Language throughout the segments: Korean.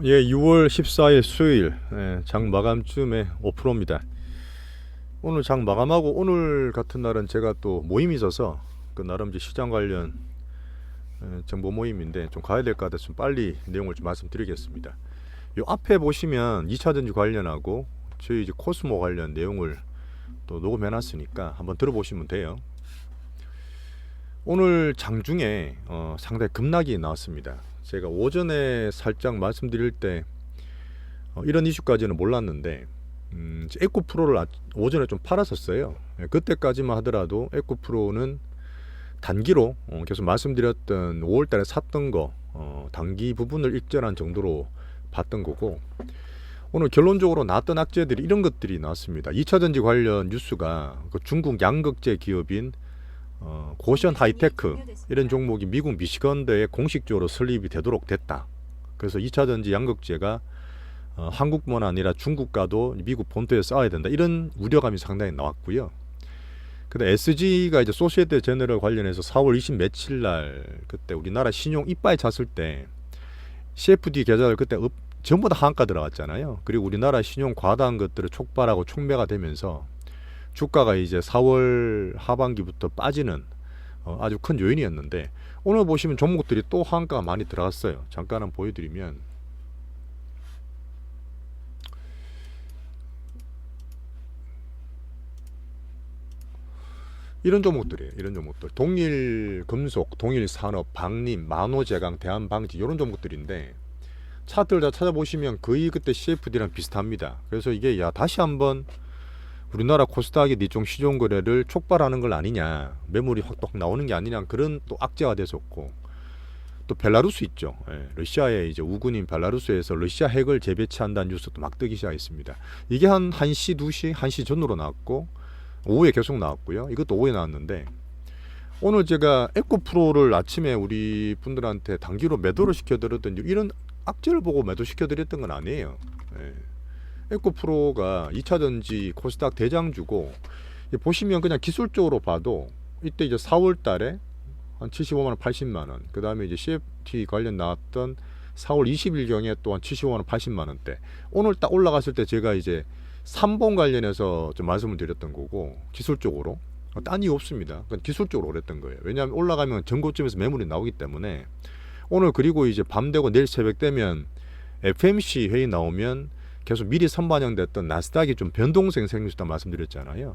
예, 6월 14일 수요일 장 마감쯤에 5%입니다. 오늘 장 마감하고 오늘 같은 날은 제가 또 모임이 있어서 그 나름 이제 시장 관련 정보 모임인데 좀 가야 될 것 같아서 좀 빨리 내용을 좀 말씀드리겠습니다. 요 앞에 보시면 2차전지 관련하고 저희 이제 코스모 관련 내용을 또 녹음해놨으니까 한번 들어보시면 돼요. 오늘 장중에 상당히 급락이 나왔습니다. 제가 오전에 살짝 말씀드릴 때 이런 이슈까지는 몰랐는데 에코프로를 오전에 좀 팔았었어요. 그때까지만 하더라도 에코프로는 단기로 계속 말씀드렸던 5월달에 샀던 거 단기 부분을 익절한 정도로 봤던 거고, 오늘 결론적으로 나왔던 악재들이 이런 것들이 나왔습니다. 2차전지 관련 뉴스가 그 중국 양극재 기업인 고션 하이테크 이런 종목이 미국 미시건대에 공식적으로 설립이 되도록 됐다. 그래서 2차전지 양극재가 한국뿐만 아니라 중국과도 미국 본토에 쌓아야 된다, 이런 우려감이 상당히 나왔고요. 근데 SG가 이제 소시에테 제너럴 관련해서 4월 20 며칠 날 그때 우리나라 신용 이빠이 찼을 때 CFD 계좌를 그때 전부 다 한가 들어갔잖아요. 그리고 우리나라 신용 과다한 것들을 촉발하고 촉매가 되면서 주가가 이제 4월 하반기부터 빠지는 아주 큰 요인이었는데, 오늘 보시면 종목들이 또 한가가 많이 들어갔어요. 잠깐 한번 보여드리면 이런 종목들이에요. 이런 종목들 동일금속, 동일산업, 방림, 만호제강, 대한방지 이런 종목들인데 차트를 다 찾아보시면 거의 그때 CFD랑 비슷합니다. 그래서 이게 다시 한번 우리나라 코스닥이 니종 시종 거래를 촉발하는 걸 아니냐, 매물이 확 나오는 게 아니냐, 그런 또 악재가 됐었고, 또 벨라루스 있죠. 러시아의 이제 우군인 벨라루스에서 러시아 핵을 재배치한다는 뉴스도 막 뜨기 시작했습니다. 이게 한 1시, 2시, 1시 전후로 나왔고 오후에 계속 나왔고요. 이것도 오후에 나왔는데, 오늘 제가 에코프로를 아침에 우리 분들한테 단기로 매도를 시켜드렸던 이런 악재를 보고 매도 시켜드렸던 건 아니에요. 에코프로가 2차전지 코스닥 대장주고, 보시면 그냥 기술적으로 봐도 이때 이제 4월 달에 한 75만원 80만원, 그 다음에 이제 CFT 관련 나왔던 4월 20일경에 또한 75만원 80만원대, 오늘 딱 올라갔을 때 제가 이제 3본 관련해서 좀 말씀을 드렸던 거고, 기술적으로 딴 이유 없습니다. 그건 기술적으로 그랬던 거예요. 왜냐하면 올라가면 전고점에서 매물이 나오기 때문에. 오늘 그리고 이제 밤 되고 내일 새벽 되면 FMC 회의 나오면 계속 미리 선반영됐던 나스닥이 좀 변동성이 생길 수 있다고 말씀드렸잖아요.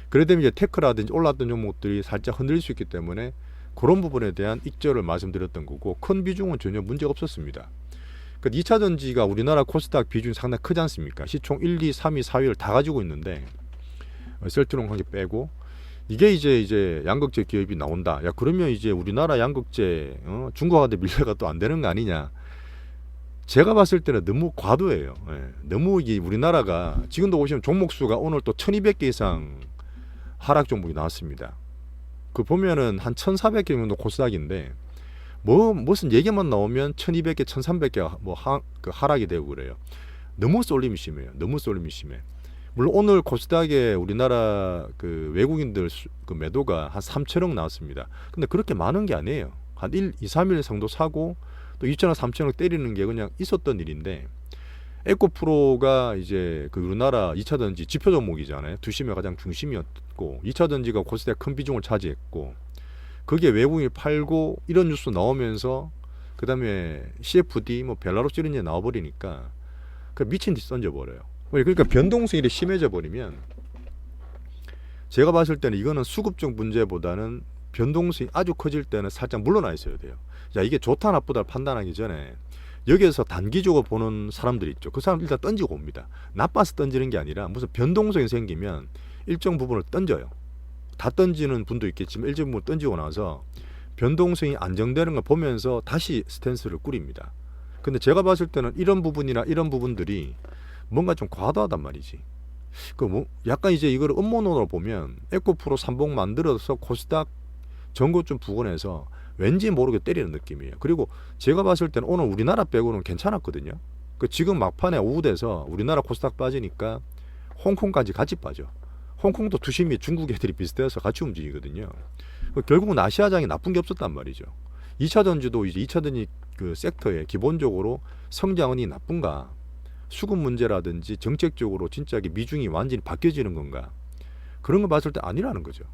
그래 되면 이제 테크라든지 올랐던 종목들이 살짝 흔들릴 수 있기 때문에 그런 부분에 대한 익절을 말씀드렸던 거고, 큰 비중은 전혀 문제가 없었습니다. 그 2차전지가 우리나라 코스닥 비중이 상당히 크지 않습니까? 시총 1, 2, 3위, 4위를 다 가지고 있는데 셀트론 관계 빼고 이게 이제 양극재 기업이 나온다. 야, 그러면 이제 우리나라 양극재 중국한테 밀려가 또 안 되는 거 아니냐? 제가 봤을 때는 너무 과도해요. 너무 이 우리나라가 지금도 보시면 종목 수가 오늘 또 1200개 이상 하락 종목이 나왔습니다. 그 보면은 한 1400개 정도 코스닥인데 무슨 얘기만 나오면 1200개, 1300개 그 하락이 되고 그래요. 너무 쏠림이 심해요. 너무 쏠림이 심해. 물론 오늘 코스닥에 우리나라 그 외국인들 그 매도가 한 3천억 나왔습니다. 근데 그렇게 많은 게 아니에요. 한 1, 2, 3일 정도 사고 또 2천억, 3천억 때리는 게 그냥 있었던 일인데, 에코프로가 이제 그 우리나라 2차전지 지표 종목이잖아요. 두심의 가장 중심이었고, 2차전지가 코스닥 큰 비중을 차지했고, 그게 외국인이 팔고 이런 뉴스 나오면서 그 다음에 CFD 벨라루스 이런 게 나와버리니까 그 미친 듯이 던져버려요. 그러니까 변동성이 심해져 버리면 제가 봤을 때는 이거는 수급적 문제보다는 변동성이 아주 커질 때는 살짝 물러나 있어야 돼요. 자, 이게 좋다 나쁘다 판단하기 전에 여기에서 단기적으로 보는 사람들이 있죠. 그 사람 일단 던지고 옵니다. 나빠서 던지는 게 아니라 무슨 변동성이 생기면 일정 부분을 던져요. 다 던지는 분도 있겠지만 일정 부분 던지고 나서 변동성이 안정되는 걸 보면서 다시 스탠스를 꾸립니다. 근데 제가 봤을 때는 이런 부분이나 이런 부분들이 뭔가 좀 과도하단 말이지. 약간 이제 이걸 음모론으로 보면 에코프로 3봉 만들어서 코스닥 전고점 부근에서 왠지 모르게 때리는 느낌이에요. 그리고 제가 봤을 때는 오늘 우리나라 빼고는 괜찮았거든요. 지금 막판에 오후 돼서 우리나라 코스닥 빠지니까 홍콩까지 같이 빠져. 홍콩도 투심이 중국 애들이 비슷해서 같이 움직이거든요. 결국은 아시아장이 나쁜 게 없었단 말이죠. 2차전지도 이제 2차전지 그 섹터에 기본적으로 성장은이 나쁜가, 수급 문제라든지 정책적으로 진짜 미중이 완전히 바뀌어지는 건가, 그런 거 봤을 때 아니라는 거죠.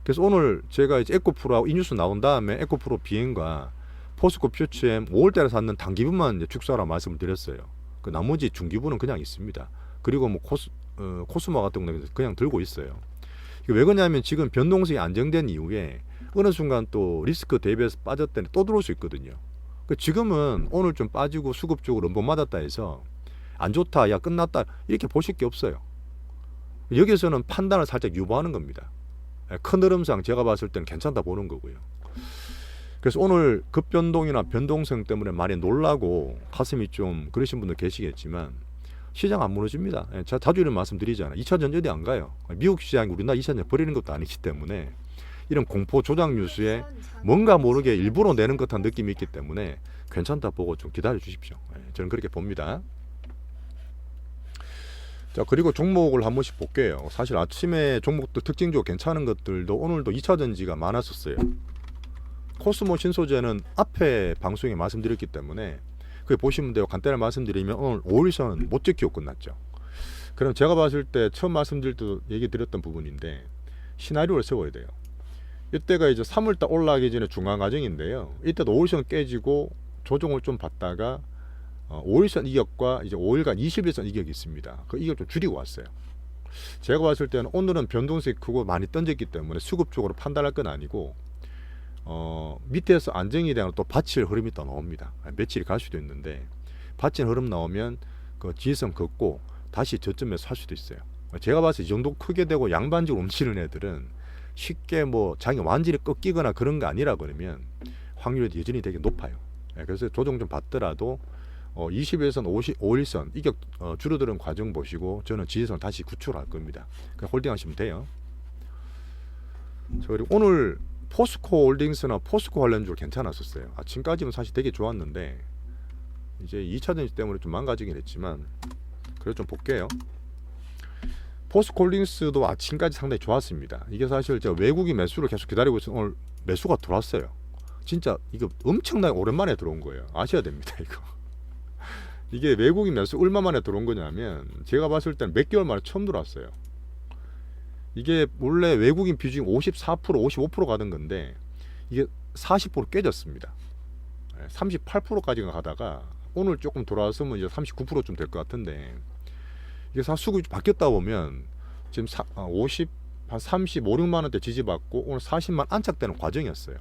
그래서 오늘 제가 이제 에코프로하고 이 뉴스 나온 다음에 에코프로 비행과 포스코 퓨처엠 5월달에 샀는 단기분만 이제 축소하라 말씀을 드렸어요. 그 나머지 중기부는 그냥 있습니다. 그리고 뭐 코스모 같은 경우는 그냥 들고 있어요. 왜 그러냐면 지금 변동성이 안정된 이후에 어느 순간 또 리스크 대비해서 빠졌더니 또 들어올 수 있거든요. 지금은 오늘 좀 빠지고 수급 쪽으로 못 맞았다 해서 안 좋다, 야 끝났다, 이렇게 보실 게 없어요. 여기서는 판단을 살짝 유보하는 겁니다. 큰 흐름상 제가 봤을 때는 괜찮다 보는 거고요. 그래서 오늘 급변동이나 변동성 때문에 많이 놀라고 가슴이 좀 그러신 분들 계시겠지만 시장 안 무너집니다. 제가 자주 이런 말씀 드리잖아요. 2차전 어디 안 가요. 미국 시장이 우리나라 2차전 버리는 것도 아니기 때문에 이런 공포 조작 뉴스에 뭔가 모르게 일부러 내는 듯한 느낌이 있기 때문에 괜찮다 보고 좀 기다려 주십시오. 저는 그렇게 봅니다. 자, 그리고 종목을 한 번씩 볼게요. 사실 아침에 종목도 특징적으로 괜찮은 것들도 오늘도 2차전지가 많았었어요. 코스모 신소재는 앞에 방송에 말씀드렸기 때문에 그게 보시면 돼요. 간단히 말씀드리면 오늘 5일선 못 지키고 끝났죠. 그럼 제가 봤을 때 처음 말씀드릴 때도 얘기 드렸던 부분인데 시나리오를 세워야 돼요. 이때가 이제 3월달 올라가기 전에 중간 과정인데요. 이때도 5일선 깨지고 조정을 좀 받다가 5일선 이격과 이제 5일간 21선 이격이 있습니다. 그 이격 좀 줄이고 왔어요. 제가 봤을 때는 오늘은 변동성이 크고 많이 던졌기 때문에 수급적으로 판단할 건 아니고 밑에서 안정이 되면 또 받칠 흐름이 또 나옵니다. 며칠이 갈 수도 있는데 받친 흐름 나오면 그 지지선 긋고 다시 저점에 살 수도 있어요. 제가 봤을 때 이 정도 크게 되고 양반적으로 움직이는 애들은 쉽게 뭐 장이 완전히 꺾이거나 그런 거 아니라 그러면 확률이 여전히 되게 높아요. 그래서 조정 좀 받더라도 21선, 5일선 이격 줄어드는 과정 보시고 저는 지지선 다시 구출할 겁니다. 그냥 홀딩하시면 돼요. 그리고 오늘 포스코 홀딩스나 포스코 관련주 괜찮았었어요. 아침까지는 사실 되게 좋았는데 이제 2차전지 때문에 좀 망가지긴 했지만 그래도 좀 볼게요. 포스코 홀딩스도 아침까지 상당히 좋았습니다. 이게 사실 제가 외국인 매수를 계속 기다리고 있어서 오늘 매수가 들어왔어요. 진짜 이거 엄청나게 오랜만에 들어온 거예요. 아셔야 됩니다. 이게 외국인 매수 얼마 만에 들어온 거냐면 제가 봤을 때는 몇 개월 만에 처음 들어왔어요. 이게 원래 외국인 비중이 54%, 55% 가던 건데 이게 40% 깨졌습니다. 38%까지 가다가 오늘 조금 돌아왔으면 이제 39%좀 될 것 같은데 이게 수급이 바뀌었다 보면 지금 한 35, 6만 원대 지지받고 오늘 40만 안착되는 과정이었어요.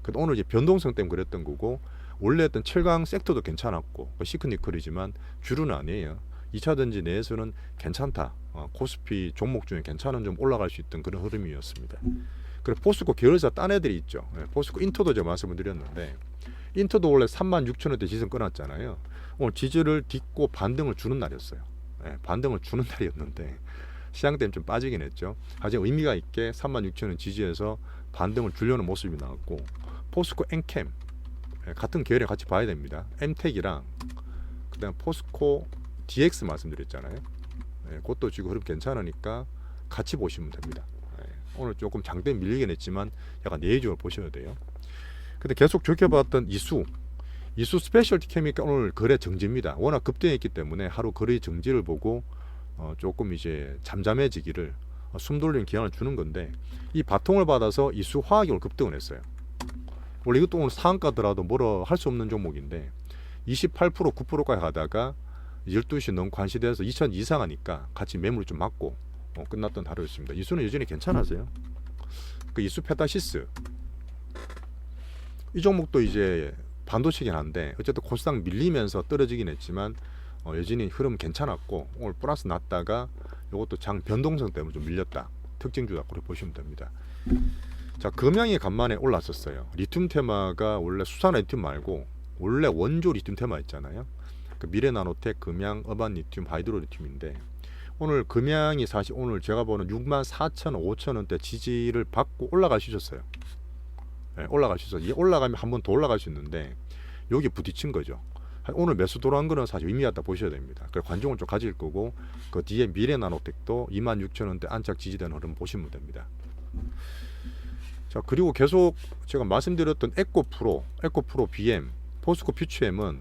근데 오늘 이제 변동성 때문에 그랬던 거고 원래 했던 철강 섹터도 괜찮았고 시크니컬이지만 주류는 아니에요. 2차전지 내에서는 괜찮다. 코스피 종목 중에 괜찮은 좀 올라갈 수 있던 그런 흐름이었습니다. 그리고 포스코 계열사 딴 애들이 있죠. 포스코 인터도 제가 말씀을 드렸는데 인터도 원래 36,000원대 지지선 끊었잖아요. 오늘 지지를 딛고 반등을 주는 날이었어요. 반등을 주는 날이었는데 시장 때문에 좀 빠지긴 했죠. 하지만 의미가 있게 36,000원 지지해서 반등을 주려는 모습이 나왔고 포스코 엔캠 같은 계열에 같이 봐야 됩니다. 엠텍이랑 그다음 포스코 DX 말씀드렸잖아요. 그것도 지금 흐름 괜찮으니까 같이 보시면 됩니다. 오늘 조금 장대 밀리긴 했지만 약간 내외적으로 보셔야 돼요. 근데 계속 좋게 봤던 이수 스페셜티 케미칼 오늘 거래 정지입니다. 워낙 급등했기 때문에 하루 거래 정지를 보고 조금 이제 잠잠해지기를 숨 돌리는 기한을 주는 건데 이 바통을 받아서 이수 화학이 오늘 급등을 했어요. 원래 이것도 오늘 상한가더라도 뭐라 할 수 없는 종목인데 28%, 9%까지 가다가 12시 넘고 관시돼서 2천 이상하니까 같이 매물 좀 맞고 끝났던 하루였습니다. 이수는 여전히 괜찮아서요. 그 이수 페타시스 이 종목도 이제 반도체긴 한데 어쨌든 코스닥 밀리면서 떨어지긴 했지만 여전히 흐름 괜찮았고 오늘 플러스 났다가 이것도 장 변동성 때문에 좀 밀렸다. 특징주다 그렇게 보시면 됩니다. 자, 금양이 간만에 올랐었어요. 리튬 테마가 원래 수산화 리튬 말고 원래 원조 리튬 테마 있잖아요. 그 미래나노텍, 금양, 어반 리튬, 하이드로 리튬인데 오늘 금양이 사실 오늘 제가 보는 64,000원, 5,000원대 지지를 받고 올라갈 수 있었어요. 올라갈 수 있어서 올라가면 한 번 더 올라갈 수 있는데 여기 부딪힌 거죠. 오늘 매수 돌아온 거는 사실 의미 있다 보셔야 됩니다. 그래서 관중을 좀 가질 거고 그 뒤에 미래나노텍도 26,000원대 안착 지지되는 흐름 보시면 됩니다. 자, 그리고 계속 제가 말씀드렸던 에코프로 BM 포스코 퓨처엠은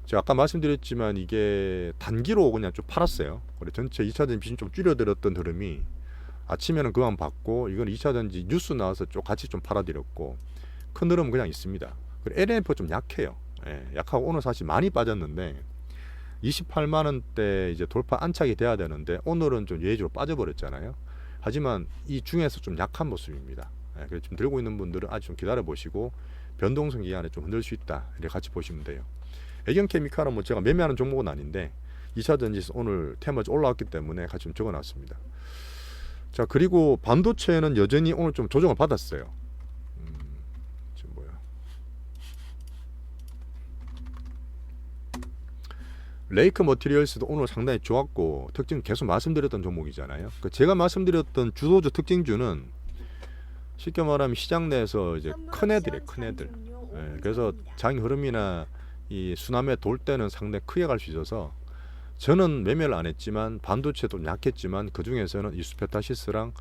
제가 아까 말씀드렸지만 이게 단기로 그냥 좀 팔았어요. 그래 전체 2차전지 비중 좀 줄여드렸던 흐름이 아침에는 그만 받고 이건 2차전지 뉴스 나와서 좀 같이 좀 팔아드렸고 큰 흐름은 그냥 있습니다. 그리고 LNF 좀 약해요. 예, 약하고 오늘 사실 많이 빠졌는데 28만 원대 이제 돌파 안착이 돼야 되는데 오늘은 좀 예외적으로 빠져버렸잖아요. 하지만 이 중에서 좀 약한 모습입니다. 예, 그래서 지금 들고 있는 분들은 아직 좀 기다려 보시고 변동성 기간에 좀 흔들 수 있다 이렇게 같이 보시면 돼요. 애경케미칼은 뭐 제가 매매하는 종목은 아닌데 2차전지에서 오늘 테마주 올라왔기 때문에 같이 좀 적어놨습니다. 자 그리고 반도체는 여전히 오늘 좀 조정을 받았어요. 지금 뭐야? 레이크 머티리얼스도 오늘 상당히 좋았고 특징 계속 말씀드렸던 종목이잖아요. 그 제가 말씀드렸던 주도주 특징주는 쉽게 말하면 시장 내에서 이제 큰 애들이에요, 큰 애들. 예, 그래서 장 흐름이나 이 수남에 돌 때는 상당히 크게 갈 수 있어서 저는 매매를 안 했지만 반도체도 약했지만 그 중에서는 이수페타시스랑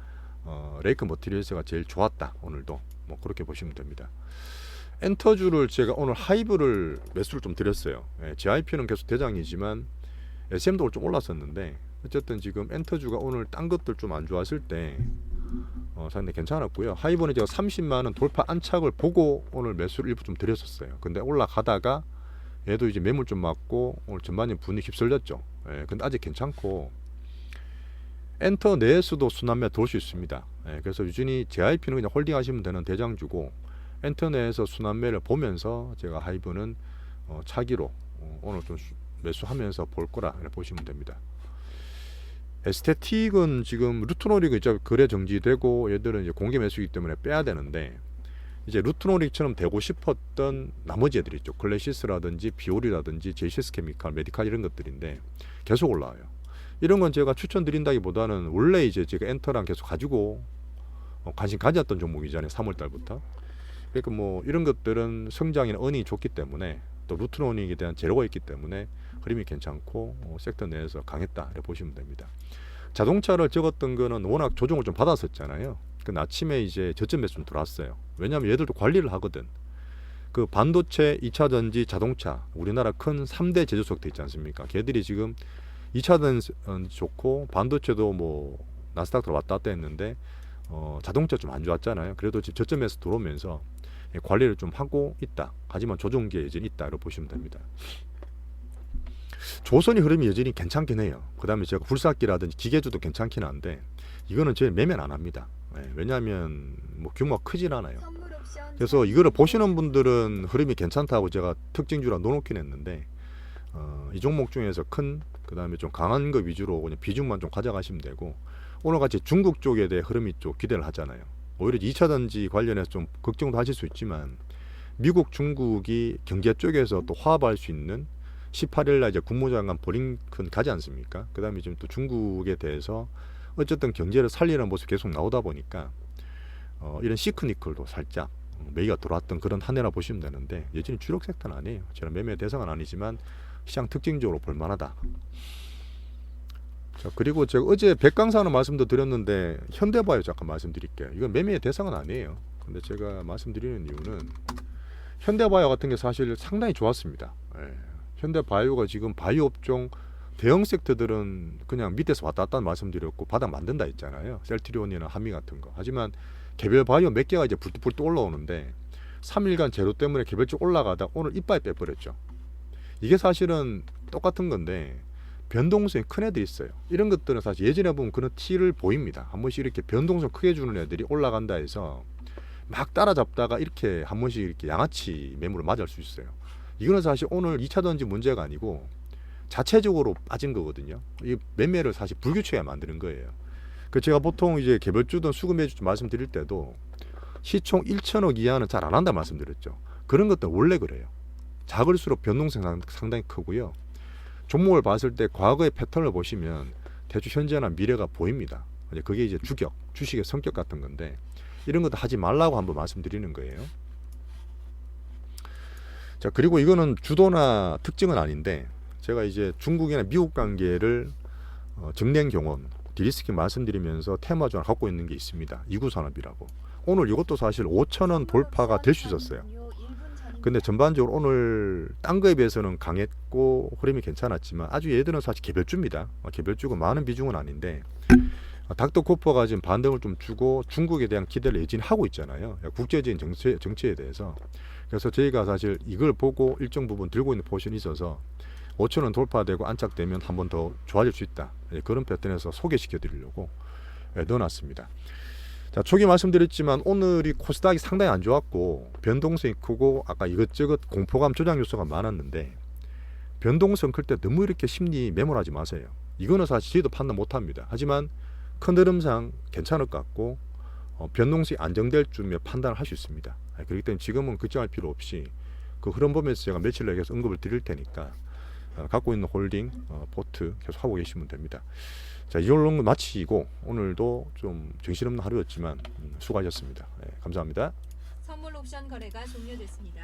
레이크 머티리얼스가 제일 좋았다. 오늘도 뭐 그렇게 보시면 됩니다. 엔터주를 제가 오늘 하이브를 매수를 좀 드렸어요. 예, GIP는 계속 대장이지만 SM도 좀 올랐었는데 어쨌든 지금 엔터주가 오늘 딴 것들 좀 안 좋았을 때 상당히 괜찮았고요. 하이브는 제가 30만원 돌파 안착을 보고 오늘 매수를 일부 좀 드렸었어요. 근데 올라가다가 얘도 이제 매물 좀 맞고 오늘 전반적인 분위기 휩쓸렸죠. 예, 근데 아직 괜찮고 엔터 내에서도 순환매 돌 수 있습니다. 예, 그래서 유진이 JIP는 그냥 홀딩 하시면 되는 대장주고 엔터 내에서 순환매를 보면서 제가 하이브는 차기로 오늘 좀 매수하면서 볼 거라 이렇게 보시면 됩니다. 에스테틱은 지금 루트노릭은 이제 거래 정지되고 얘들은 이제 공개 매수이기 때문에 빼야 되는데 이제 루트노릭처럼 되고 싶었던 나머지 애들이 있죠. 클래시스라든지 비오리라든지 제이시스 케미칼, 메디칼 이런 것들인데 계속 올라와요. 이런 건 제가 추천드린다기보다는 원래 이제 제가 엔터랑 계속 가지고 관심 가졌던 종목이잖아요. 3월 달부터. 그러니까 뭐 이런 것들은 성장이나 어닝이 좋기 때문에 또 루트노닉에 대한 재료가 있기 때문에 흐름이 괜찮고 섹터 내에서 강했다 이렇게 보시면 됩니다. 자동차를 적었던 거는 워낙 조정을 좀 받았었잖아요. 그 아침에 이제 저점 매수 좀 들어왔어요. 왜냐하면 얘들도 관리를 하거든. 그 반도체, 2차전지, 자동차 우리나라 큰 3대 제조석도 있지 않습니까? 걔들이 지금 2차전지 좋고 반도체도 뭐 나스닥 왔다 갔다 했는데 자동차 좀 안 좋았잖아요. 그래도 지금 저점에서 들어오면서 관리를 좀 하고 있다. 하지만 조정기에 여전히 있다 이렇게 보시면 됩니다. 조선이 흐름이 여전히 괜찮긴 해요. 그 다음에 제가 불삭기라든지 기계주도 괜찮긴 한데 이거는 제일 매매는 안 합니다. 왜냐하면 뭐 규모가 크진 않아요. 그래서 이거를 보시는 분들은 흐름이 괜찮다고 제가 특징주라 넣어놓긴 했는데 이 종목 중에서 큰 그 다음에 좀 강한 거 위주로 그냥 비중만 좀 가져가시면 되고 오늘같이 중국 쪽에 대해 흐름이 좀 기대를 하잖아요. 오히려 2차전지 관련해서 좀 걱정도 하실 수 있지만 미국, 중국이 경제 쪽에서 또 화합할 수 있는 18일날 이제 국무장관 브링컨 가지 않습니까? 그 다음에 지금 또 중국에 대해서 어쨌든 경제를 살리는 모습 계속 나오다 보니까 이런 시크니컬도 살짝 매기가 들어왔던 그런 한 해라 보시면 되는데 여전히 주력 섹터는 아니에요. 저는 매매 대상은 아니지만 시장 특징적으로 볼만하다. 자 그리고 제가 어제 백강사는 말씀도 드렸는데 현대바이오 잠깐 말씀드릴게요. 이건 매매의 대상은 아니에요. 근데 제가 말씀드리는 이유는 현대바이오 같은 게 사실 상당히 좋았습니다. 예. 현대바이오가 지금 바이오 업종 대형 섹터들은 그냥 밑에서 왔다 갔다 말씀드렸고 바닥 만든다 했잖아요. 셀트리온이나 하미 같은 거. 하지만 개별 바이오 몇 개가 이제 불뚝불뚝 올라오는데 3일간 재료 때문에 개별적 올라가다 오늘 이빨 빼버렸죠. 이게 사실은 똑같은 건데 변동성이 큰 애들이 있어요. 이런 것들은 사실 예전에 보면 그런 티를 보입니다. 한 번씩 이렇게 변동성 크게 주는 애들이 올라간다 해서 막 따라잡다가 이렇게 한 번씩 이렇게 양아치 매물을 맞을 수 있어요. 이거는 사실 오늘 2차전지 문제가 아니고 자체적으로 빠진 거거든요. 이 매매를 사실 불규칙하게 만드는 거예요. 그 제가 보통 이제 개별주든 수급매주 말씀드릴 때도 시총 1천억 이하는 잘 안 한다 말씀드렸죠. 그런 것도 원래 그래요. 작을수록 변동성 상당히 크고요. 종목을 봤을 때 과거의 패턴을 보시면 대충 현재나 미래가 보입니다. 그게 이제 주식의 성격 같은 건데 이런 것도 하지 말라고 한번 말씀드리는 거예요. 자 그리고 이거는 주도나 특징은 아닌데 제가 이제 중국이나 미국 관계를 정냉경원 디리스킹 말씀드리면서 테마주를 갖고 있는 게 있습니다. 이구산업이라고. 오늘 이것도 사실 5,000원 돌파가 될 수 있었어요. 근데 전반적으로 오늘 딴 거에 비해서는 강했고 흐름이 괜찮았지만 아주 얘들은 사실 개별주입니다. 개별주고 많은 비중은 아닌데 닥터코퍼가 지금 반등을 좀 주고 중국에 대한 기대를 예진하고 있잖아요. 국제적인 정치에 대해서. 그래서 저희가 사실 이걸 보고 일정 부분 들고 있는 포션이 있어서 5,000원 돌파되고 안착되면 한 번 더 좋아질 수 있다. 그런 패턴에서 소개시켜 드리려고 넣어놨습니다. 자, 초기 말씀드렸지만 오늘이 코스닥이 상당히 안 좋았고 변동성이 크고 아까 이것저것 공포감 조장 요소가 많았는데 변동성 클 때 너무 이렇게 심리 매몰하지 마세요. 이거는 사실 저희도 판단 못합니다. 하지만 큰 흐름상 괜찮을 것 같고 변동성이 안정될 쯤에 판단을 할 수 있습니다. 그렇기 때문에 지금은 걱정할 필요 없이 그 흐름 보면서 제가 며칠 내에 계속 언급을 드릴 테니까 갖고 있는 홀딩 포트 계속 하고 계시면 됩니다. 자, 이걸로 마치고 오늘도 좀 정신없는 하루였지만 수고하셨습니다. 감사합니다. 선물 옵션 거래가 종료됐습니다.